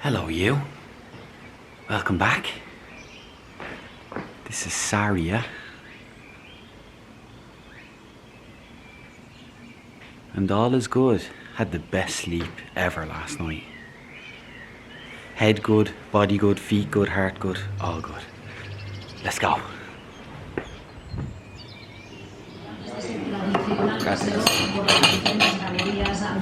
Hello you. Welcome back. This is Sarria. And all is good. Had the best sleep ever last night. Head good, body good, feet good, heart good, all good. Let's go. Gracias.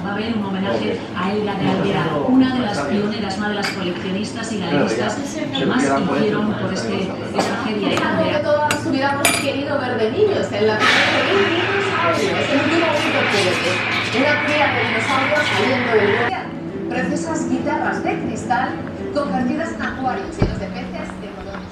Va a haber un homenaje a Elga de Alvear, una de las pioneras, una de las coleccionistas y galeristas que más hicieron por esta tragedia. Algo que todas hubiéramos querido ver de niños, en la que se ven dinosaurios, el último juguete, una cría de dinosaurios saliendo del bosque. Preciosas guitarras de cristal convertidas en acuarios llenos de peces de colores.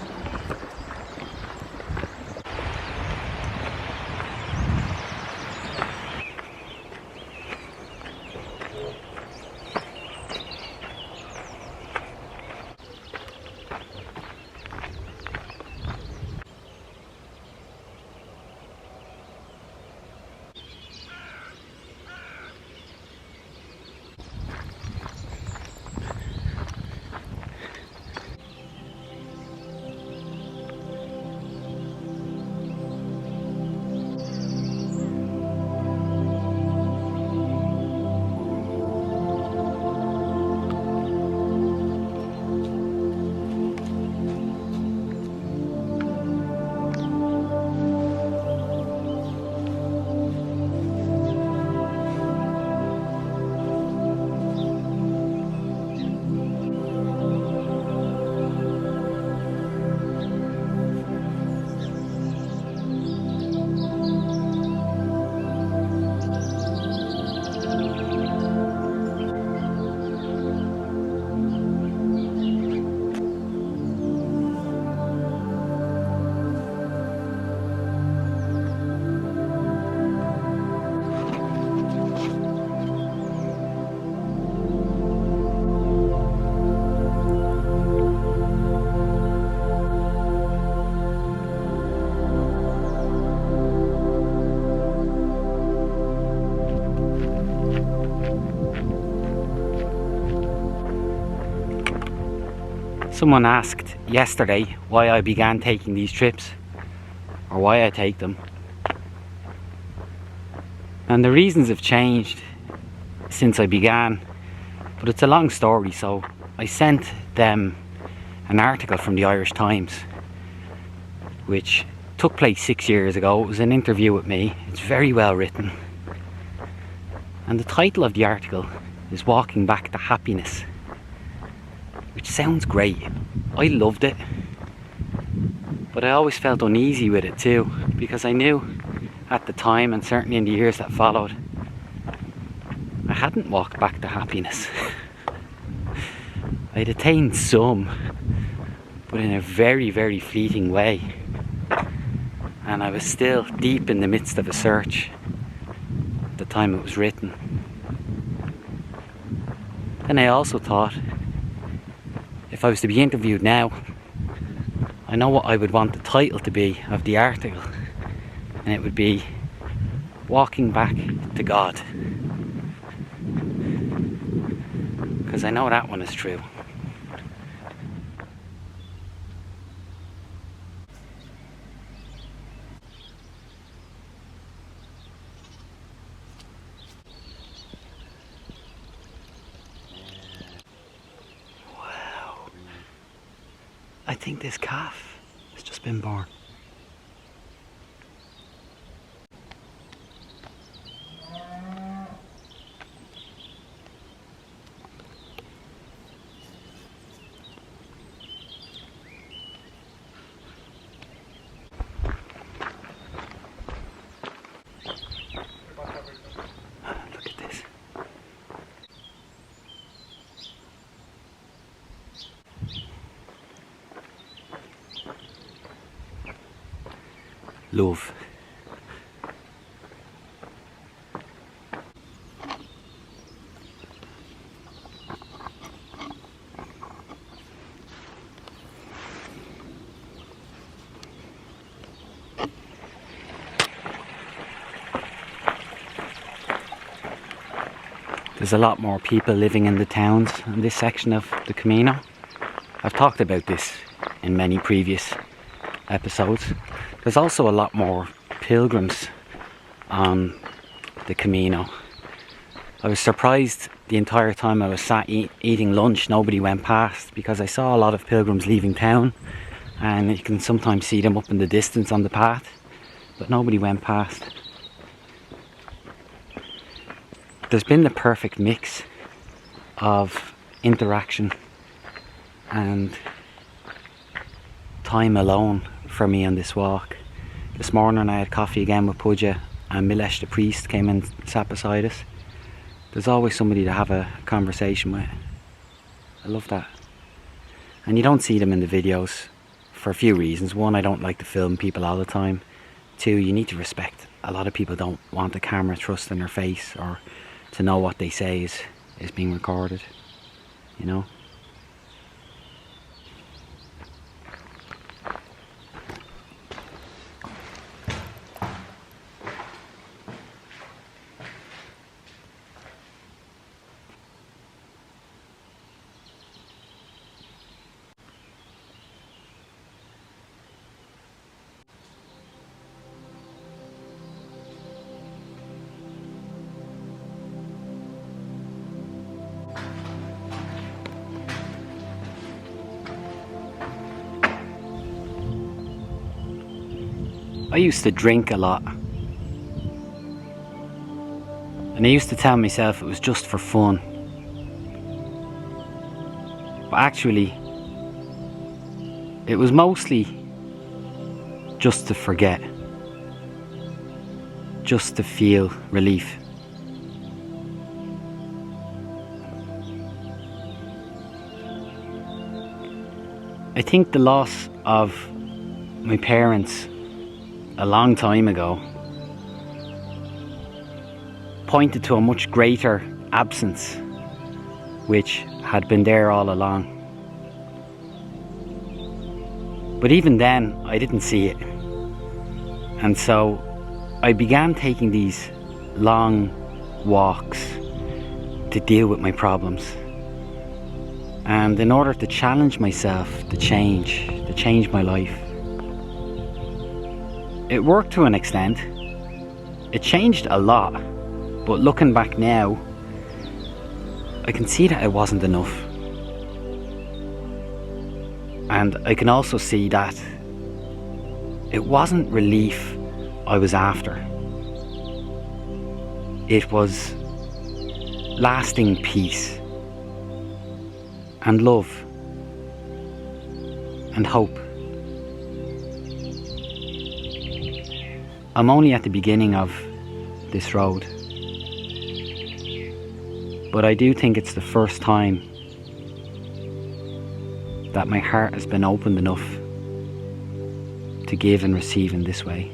Someone asked yesterday why I began taking these trips, or why I take them. And the reasons have changed since I began, but it's a long story, so I sent them an article from the Irish Times, which took place 6 years ago. It was an interview with me. It's very well written. And the title of the article is Walking Back to Happiness, which sounds great. I loved it, but I always felt uneasy with it too, because I knew at the time, and certainly in the years that followed, I hadn't walked back to happiness. I'd attained some, but in a very, very fleeting way, and I was still deep in the midst of a search at the time it was written. And I also thought, if I was to be interviewed now, I know what I would want the title to be of the article, and it would be Walking Back to God, because I know that one is true. I think this calf has just been born. Look at this. Love. there's a lot more people living in the towns in this section of the Camino. I've talked about this in many previous episodes. There's also a lot more pilgrims on the Camino. I was surprised the entire time I was sat eating lunch, nobody went past, because I saw a lot of pilgrims leaving town, and you can sometimes see them up in the distance on the path, but nobody went past. There's been the perfect mix of interaction and time alone for me on this walk. This morning I had coffee again with Pudja, and Milesh the priest came and sat beside us. There's always somebody to have a conversation with. I love that. And you don't see them in the videos for a few reasons. One, I don't like to film people all the time. Two, you need to respect. A lot of people don't want the camera thrust in their face, or to know what they say is being recorded, you know. I used to drink a lot, and I used to tell myself it was just for fun, but actually it was mostly just to forget, just to feel relief. I think the loss of my parents a long time ago pointed to a much greater absence which had been there all along. But even then I didn't see it, and so I began taking these long walks to deal with my problems. And in order to challenge myself to change my life, it worked to an extent. It changed a lot, but looking back now, I can see that it wasn't enough. And I can also see that it wasn't relief I was after. It was lasting peace and love and hope. I'm only at the beginning of this road, but I do think it's the first time that my heart has been opened enough to give and receive in this way.